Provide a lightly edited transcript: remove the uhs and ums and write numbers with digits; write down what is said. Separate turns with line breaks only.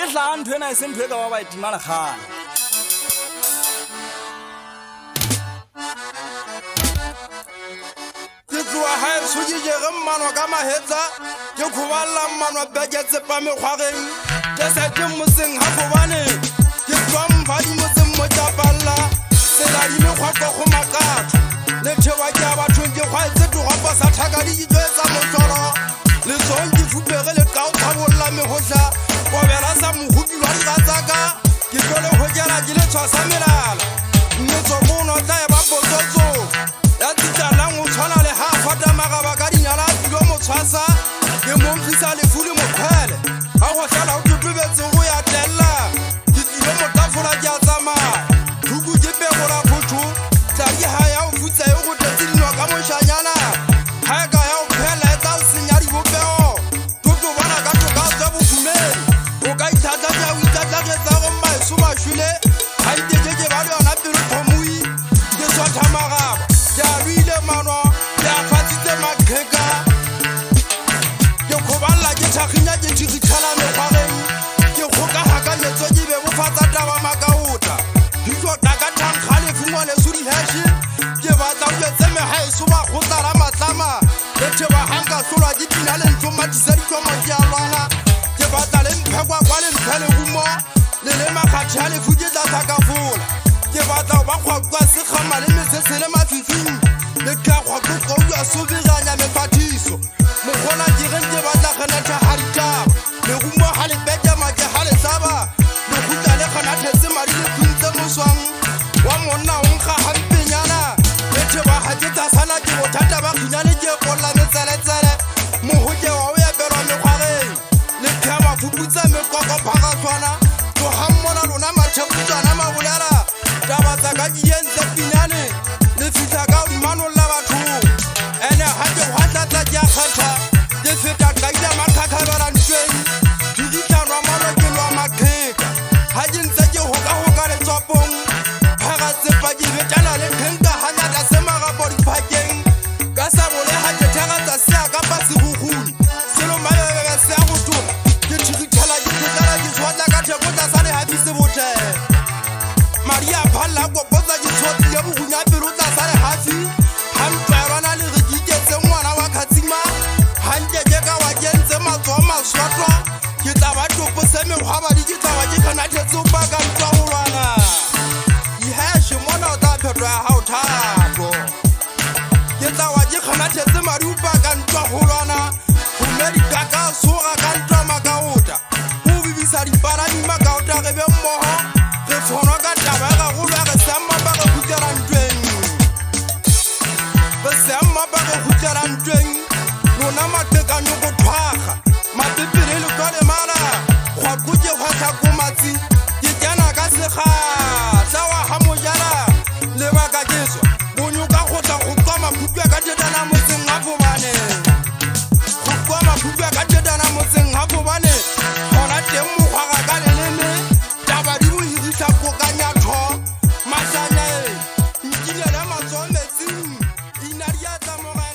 ke tla ntho ena e se ntho e ka ba e tima lekgale
ke tloa ha e tshojije ge mmanwa ka mahetsa ke khoballa mmanwa beke tsepa mekgwareng ke sete moseng ha gobane ke tloa mphadi motseng motapalla tsela di mekgwako go makatho le thewa ke a bathong ke kgwaetse toropo sa thaka di ditloetsa motsolo le tsong ke fupege le kao thabolla megotlha kobela sa mohupi wa diratsaka ke tlo le hokela ke le tshwasa melala mmetso mono tla e ba potsotso ya tsitalang o tshwana le ha fata magaba ka dinyala a tilo motshwasa ke momphisa lefu le mokgwele ga go tlala o totobetse go ya tella ke tilo motafola ke a tsamaya thuku ke pegola photho tladi ha ya o futsa e go tetse dino ka mošanyana ga e ka ya o phela e tsa o senya dibopego totobana ka toka tswa bofumedi o ka ithatlatsa o itlatlatletsa go maeso bašwele ga itekeke ba le yona pelo thomoi ke swatha magaba ke a luile manwa ke a fatsitse makgeka ke kgoballa ke thakginya ke thikgitšhala mekgwareng ke kgokagakanyetso ke be bofatsa taba makaota ditlo takathankga lefungwa leso diheše ke batla o jetse megaeso ba kgotsala matlama le theba ganka tlolwa ke pina le ntlo matisa ditlomo ke a lwala ke batla le mphekwa kwa le mphe lehumo le le makgathi a lefu ke tla tlhakafola ke batla o ba kgwakwa sekgama le mesese le mafifing le ka kgwakokouya sobeganya mefatiso mokgona ke gen ke batla genetha ga ditaba lehumo ga le petema ke ga le tlaba le kgutla le kgenathetse madi le khuntse moswang wa monna o nkga gampenyana le theba ga ke tasana ke bothata ba kginyane ke ekolola metseletsele mogoke wa o epelwa mekgwareng le phea mafuputsa mekoko phagatlhwana tloga mmona lona matheputswana mabolela taba tsa ka dientse pinyane le fitlha ka dimanolla bathong ene ga ke gwatlhatla ke a kgatha ke feta kaila makgakgabelantsweng ke ditlanwa mano ke lwa makgeka ga ke ntse ke goka-goka letswapong phagatsepa ke betana le kgenka ganyata se magapo diphakeng ka sa bole ga ke thegatsa sea ka pasegoguni selo mabebebe se a go toga ke thikgitšhala ke kgotlela ke tshwatla ka thekotla sa lehafi se bothele maria phalla kopotsa ke tshotlile bogunya pelo tla sa lehafi ga ntwaelwana le re ke iketse ngwana wa kgatsima gankeke ka wa kentse matsoa maswatlwa ke tla ba topose mekgwabadi ke tlawa ke kgenathetse o paka ntwa go lwana iheshe mona o tla phetho ya gao thapo ke tlawa ke kgenathetse madi o paka ntwa go lwana gomme dikaka soga ka ntwa makaota go bebisa diparani makaota ge be mmogo re fonwa ka taba ya gago be re seammapa ge khutlela ntweng re seammapa ge khutlela ntweng lona matekanyo go thwaga mapepele le kwa lemala kgwako ke kgwatlhakomatsi ke kena ka sekgatla wa ga mojala lebaka ke tswa bonyoka go tla go tswa makhupia ka tetana motseng ga fobane go kwa makhupia ka tetana motseng ga fobane gona teng mokgwaga ka leleme taba di bohirisa kokanyatho mašane nkilele matsoa metsing ina di a tsamoga